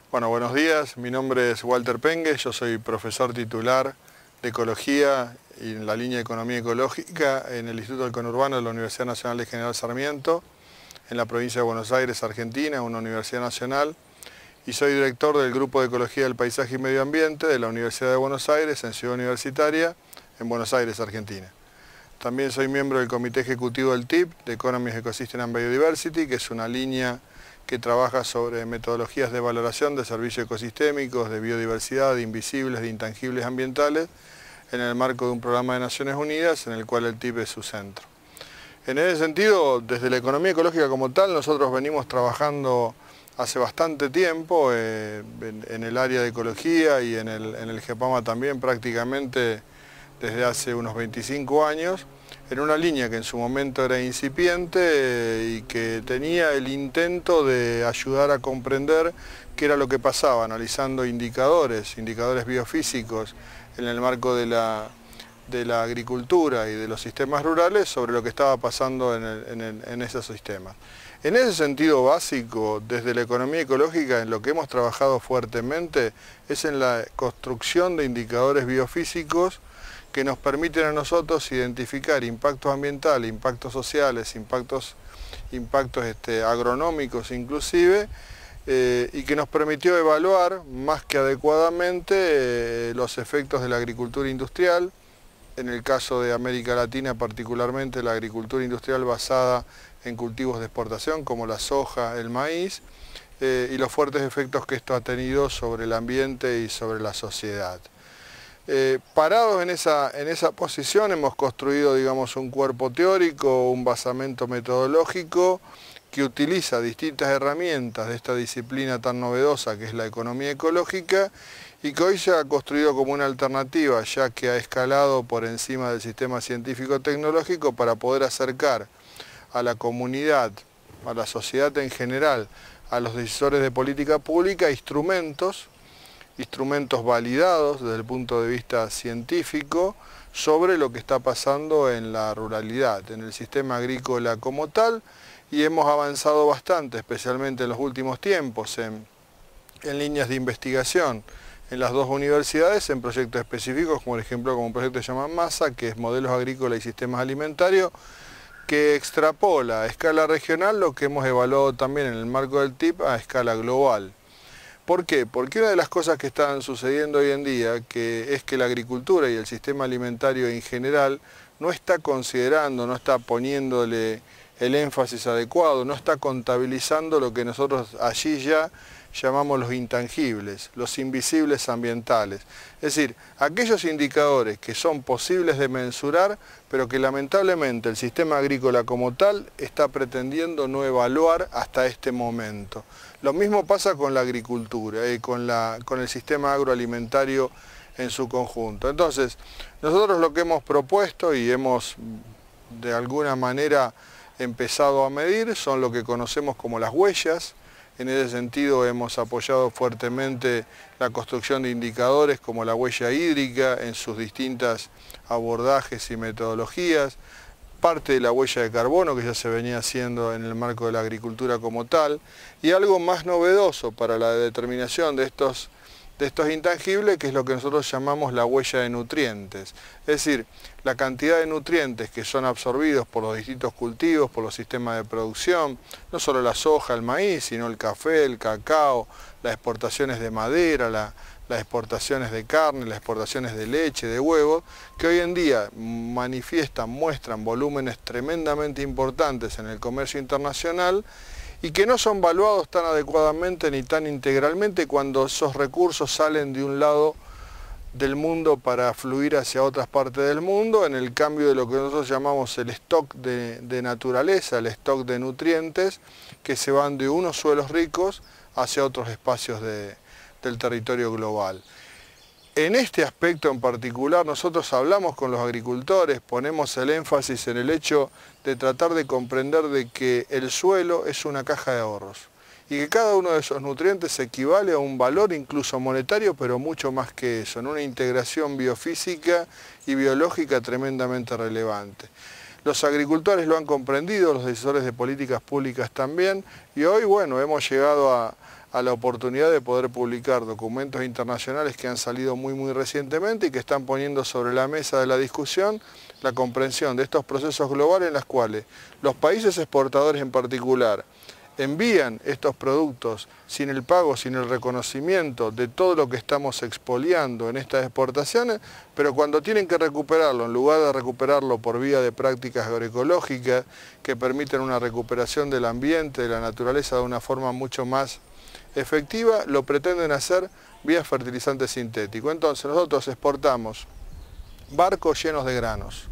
Bueno, buenos días. Mi nombre es Walter Pengue, yo soy profesor titular de Ecología y en la línea de Economía Ecológica en el Instituto del Conurbano de la Universidad Nacional de General Sarmiento, en la provincia de Buenos Aires, Argentina, una universidad nacional, y soy director del Grupo de Ecología del Paisaje y Medio Ambiente de la Universidad de Buenos Aires, en Ciudad Universitaria, en Buenos Aires, Argentina. También soy miembro del Comité Ejecutivo del TIP, de Economy, Ecosystem and Biodiversity, que es una línea que trabaja sobre metodologías de valoración de servicios ecosistémicos, de biodiversidad, de invisibles, de intangibles ambientales, en el marco de un programa de Naciones Unidas, en el cual el TIP es su centro. En ese sentido, desde la economía ecológica como tal, nosotros venimos trabajando hace bastante tiempo en el área de ecología y en el GEPAMA también prácticamente desde hace unos 25 años, en una línea que en su momento era incipiente y que tenía el intento de ayudar a comprender qué era lo que pasaba, analizando indicadores biofísicos en el marco de la agricultura y de los sistemas rurales sobre lo que estaba pasando en esos sistemas. En ese sentido básico, desde la economía ecológica, en lo que hemos trabajado fuertemente es en la construcción de indicadores biofísicos que nos permiten a nosotros identificar impactos ambientales, impactos sociales, impactos agronómicos inclusive, y que nos permitió evaluar más que adecuadamente los efectos de la agricultura industrial, en el caso de América Latina particularmente la agricultura industrial basada en cultivos de exportación como la soja, el maíz, y los fuertes efectos que esto ha tenido sobre el ambiente y sobre la sociedad. Parados en esa posición hemos construido, digamos, un cuerpo teórico, un basamento metodológico que utiliza distintas herramientas de esta disciplina tan novedosa que es la economía ecológica y que hoy se ha construido como una alternativa ya que ha escalado por encima del sistema científico-tecnológico para poder acercar a la comunidad, a la sociedad en general, a los decisores de política pública instrumentos validados desde el punto de vista científico sobre lo que está pasando en la ruralidad, en el sistema agrícola como tal, y hemos avanzado bastante, especialmente en los últimos tiempos, en líneas de investigación en las dos universidades, en proyectos específicos, como por ejemplo como un proyecto que se llama MASA, que es Modelos Agrícolas y Sistemas Alimentarios, que extrapola a escala regional lo que hemos evaluado también en el marco del TIP a escala global. ¿Por qué? Porque una de las cosas que están sucediendo hoy en día es que la agricultura y el sistema alimentario en general no está considerando, no está poniéndole el énfasis adecuado, no está contabilizando lo que nosotros allí ya llamamos los intangibles, los invisibles ambientales. Es decir, aquellos indicadores que son posibles de mensurar, pero que lamentablemente el sistema agrícola como tal está pretendiendo no evaluar hasta este momento. Lo mismo pasa con la agricultura y con el sistema agroalimentario en su conjunto. Entonces, nosotros lo que hemos propuesto y hemos de alguna manera empezado a medir son lo que conocemos como las huellas. En ese sentido hemos apoyado fuertemente la construcción de indicadores como la huella hídrica en sus distintas abordajes y metodologías, parte de la huella de carbono que ya se venía haciendo en el marco de la agricultura como tal, y algo más novedoso para la determinación de estos intangibles, que es lo que nosotros llamamos la huella de nutrientes. Es decir, la cantidad de nutrientes que son absorbidos por los distintos cultivos, por los sistemas de producción, no solo la soja, el maíz, sino el café, el cacao, las exportaciones de madera, las exportaciones de carne, las exportaciones de leche, de huevos, que hoy en día muestran volúmenes tremendamente importantes en el comercio internacional y que no son valuados tan adecuadamente ni tan integralmente cuando esos recursos salen de un lado del mundo para fluir hacia otras partes del mundo, en el cambio de lo que nosotros llamamos el stock de naturaleza, el stock de nutrientes, que se van de unos suelos ricos hacia otros espacios del territorio global. En este aspecto en particular nosotros hablamos con los agricultores, ponemos el énfasis en el hecho de tratar de comprender de que el suelo es una caja de ahorros y que cada uno de esos nutrientes equivale a un valor incluso monetario, pero mucho más que eso, en una integración biofísica y biológica tremendamente relevante. Los agricultores lo han comprendido, los decisores de políticas públicas también, y hoy, bueno, hemos llegado a a la oportunidad de poder publicar documentos internacionales que han salido muy recientemente y que están poniendo sobre la mesa de la discusión la comprensión de estos procesos globales en los cuales los países exportadores en particular envían estos productos sin el pago, sin el reconocimiento de todo lo que estamos expoliando en estas exportaciones, pero cuando tienen que recuperarlo, en lugar de recuperarlo por vía de prácticas agroecológicas que permiten una recuperación del ambiente, de la naturaleza de una forma mucho más efectiva, lo pretenden hacer vía fertilizante sintético. Entonces nosotros exportamos barcos llenos de granos.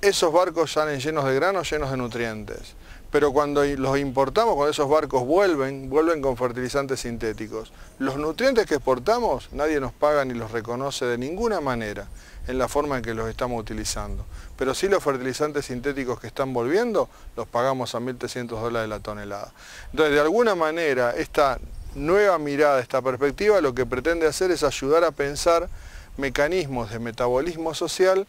Esos barcos salen llenos de granos, llenos de nutrientes. Pero cuando los importamos, cuando esos barcos vuelven con fertilizantes sintéticos. Los nutrientes que exportamos nadie nos paga ni los reconoce de ninguna manera en la forma en que los estamos utilizando. Pero sí los fertilizantes sintéticos que están volviendo los pagamos a $1.300 la tonelada. Entonces, de alguna manera, esta nueva mirada, esta perspectiva, lo que pretende hacer es ayudar a pensar mecanismos de metabolismo social,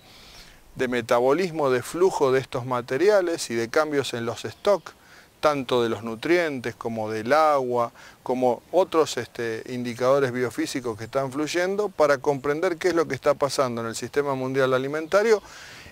de metabolismo de flujo de estos materiales y de cambios en los stocks, tanto de los nutrientes como del agua, como otros indicadores biofísicos que están fluyendo, para comprender qué es lo que está pasando en el sistema mundial alimentario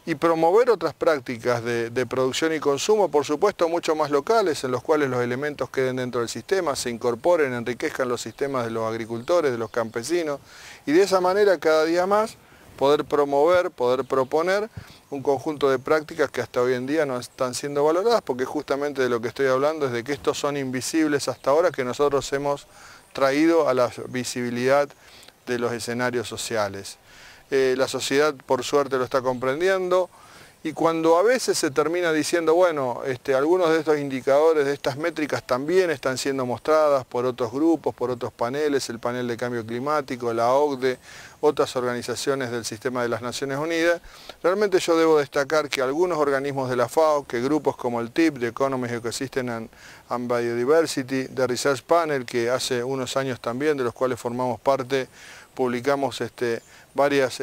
y promover otras prácticas de producción y consumo, por supuesto mucho más locales, en los cuales los elementos queden dentro del sistema, se incorporen, enriquezcan los sistemas de los agricultores, de los campesinos, y de esa manera cada día más poder promover, poder proponer un conjunto de prácticas que hasta hoy en día no están siendo valoradas, porque justamente de lo que estoy hablando es de que estos son invisibles hasta ahora, que nosotros hemos traído a la visibilidad de los escenarios sociales. La sociedad, por suerte, lo está comprendiendo, y cuando a veces se termina diciendo, bueno, algunos de estos indicadores, de estas métricas también están siendo mostradas por otros grupos, por otros paneles, el panel de cambio climático, la OCDE, otras organizaciones del sistema de las Naciones Unidas, realmente yo debo destacar que algunos organismos de la FAO, que grupos como el TIP, The Economist Ecosystem and Biodiversity, The Research Panel, que hace unos años también, de los cuales formamos parte, publicamos varios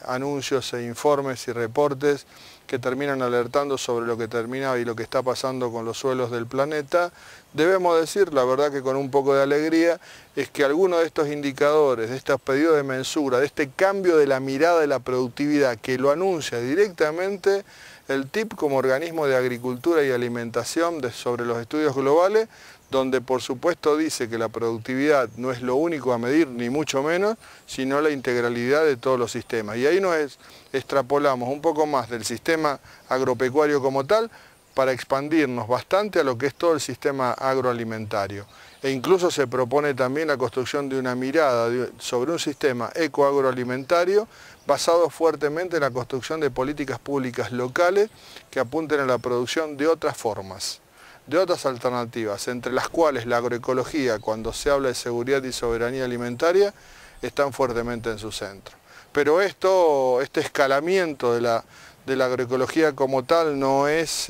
anuncios e informes y reportes que terminan alertando sobre lo que termina y lo que está pasando con los suelos del planeta. Debemos decir, la verdad que con un poco de alegría, es que algunos de estos indicadores, de estos pedidos de mensura, de este cambio de la mirada de la productividad que lo anuncia directamente el TIP como organismo de agricultura y alimentación sobre los estudios globales, donde por supuesto dice que la productividad no es lo único a medir, ni mucho menos, sino la integralidad de todos los sistemas. Y ahí extrapolamos un poco más del sistema agropecuario como tal, para expandirnos bastante a lo que es todo el sistema agroalimentario. E incluso se propone también la construcción de una mirada sobre un sistema ecoagroalimentario basado fuertemente en la construcción de políticas públicas locales que apunten a la producción de otras formas, de otras alternativas, entre las cuales la agroecología, cuando se habla de seguridad y soberanía alimentaria, están fuertemente en su centro. Pero este escalamiento de la agroecología como tal no es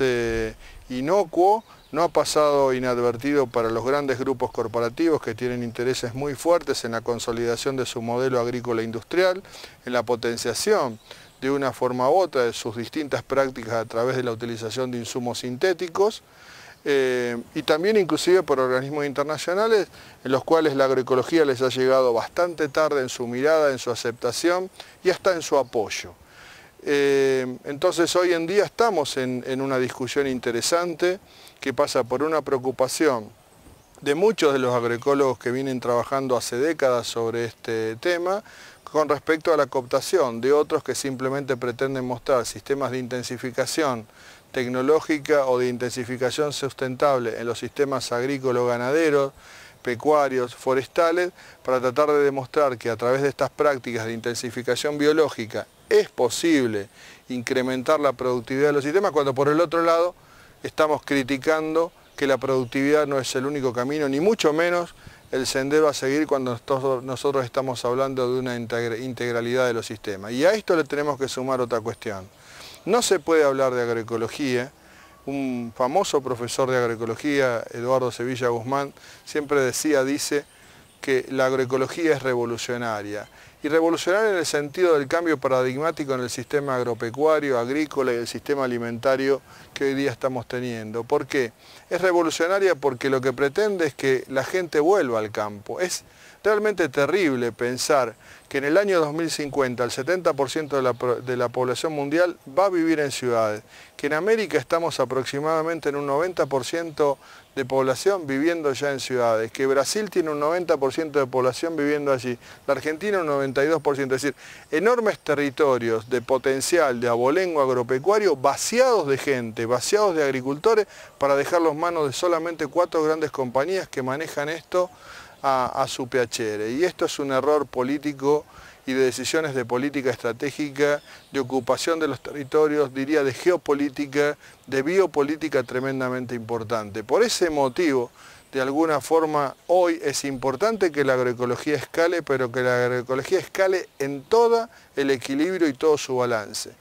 inocuo, no ha pasado inadvertido para los grandes grupos corporativos que tienen intereses muy fuertes en la consolidación de su modelo agrícola industrial, en la potenciación de una forma u otra de sus distintas prácticas a través de la utilización de insumos sintéticos, y también inclusive por organismos internacionales en los cuales la agroecología les ha llegado bastante tarde en su mirada, en su aceptación y hasta en su apoyo. Entonces hoy en día estamos en una discusión interesante que pasa por una preocupación de muchos de los agroecólogos que vienen trabajando hace décadas sobre este tema con respecto a la cooptación de otros que simplemente pretenden mostrar sistemas de intensificación tecnológica o de intensificación sustentable en los sistemas agrícolas-ganaderos, pecuarios, forestales, para tratar de demostrar que a través de estas prácticas de intensificación biológica es posible incrementar la productividad de los sistemas, cuando por el otro lado estamos criticando que la productividad no es el único camino, ni mucho menos el sendero a seguir cuando nosotros estamos hablando de una integralidad de los sistemas. Y a esto le tenemos que sumar otra cuestión. No se puede hablar de agroecología. Un famoso profesor de agroecología, Eduardo Sevilla Guzmán, siempre dice que la agroecología es revolucionaria. y revolucionaria en el sentido del cambio paradigmático en el sistema agropecuario, agrícola y el sistema alimentario que hoy día estamos teniendo. ¿Por qué? Es revolucionaria porque lo que pretende es que la gente vuelva al campo. Es realmente terrible pensar que en el año 2050 el 70% de la población mundial va a vivir en ciudades, que en América estamos aproximadamente en un 90% de población viviendo ya en ciudades, que Brasil tiene un 90% de población viviendo allí, la Argentina un 92%, es decir, enormes territorios de potencial de abolengo agropecuario vaciados de gente, vaciados de agricultores, para dejarlos en manos de solamente 4 grandes compañías que manejan esto a su piacere. Y esto es un error político y de decisiones de política estratégica, de ocupación de los territorios, diría de geopolítica, de biopolítica tremendamente importante. Por ese motivo, de alguna forma, hoy es importante que la agroecología escale, pero que la agroecología escale en todo el equilibrio y todo su balance.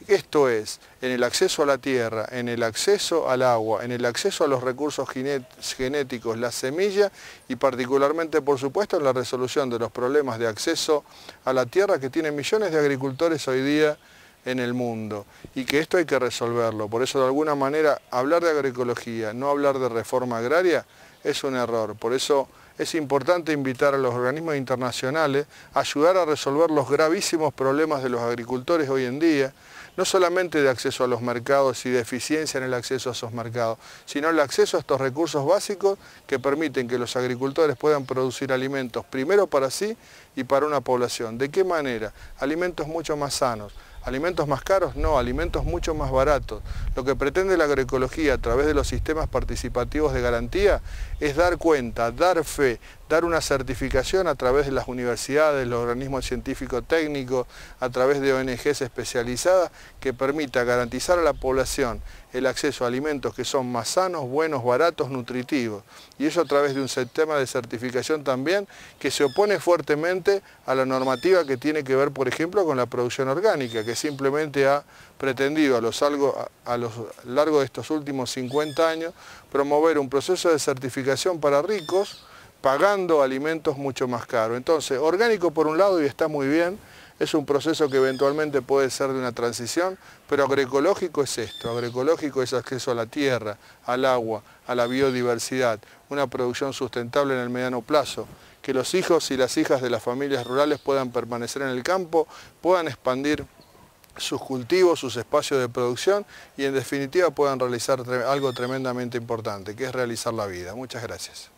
Esto es, en el acceso a la tierra, en el acceso al agua, en el acceso a los recursos genéticos, la semilla y particularmente, por supuesto, en la resolución de los problemas de acceso a la tierra que tienen millones de agricultores hoy día en el mundo y que esto hay que resolverlo. Por eso, de alguna manera, hablar de agroecología, no hablar de reforma agraria, es un error. Por eso es importante invitar a los organismos internacionales a ayudar a resolver los gravísimos problemas de los agricultores hoy en día, no solamente de acceso a los mercados y de eficiencia en el acceso a esos mercados, sino el acceso a estos recursos básicos que permiten que los agricultores puedan producir alimentos primero para sí y para una población. ¿De qué manera? Alimentos mucho más sanos. ¿Alimentos más caros? No, alimentos mucho más baratos. Lo que pretende la agroecología a través de los sistemas participativos de garantía es dar cuenta, dar fe, dar una certificación a través de las universidades, los organismos científicos técnicos, a través de ONGs especializadas que permita garantizar a la población el acceso a alimentos que son más sanos, buenos, baratos, nutritivos. Y eso a través de un sistema de certificación también que se opone fuertemente a la normativa que tiene que ver, por ejemplo, con la producción orgánica, que simplemente ha pretendido a lo largo de estos últimos 50 años promover un proceso de certificación para ricos, pagando alimentos mucho más caros. Entonces, orgánico por un lado y está muy bien, es un proceso que eventualmente puede ser de una transición, pero agroecológico es esto, agroecológico es acceso a la tierra, al agua, a la biodiversidad, una producción sustentable en el mediano plazo, que los hijos y las hijas de las familias rurales puedan permanecer en el campo, puedan expandir sus cultivos, sus espacios de producción y en definitiva puedan realizar algo tremendamente importante, que es realizar la vida. Muchas gracias.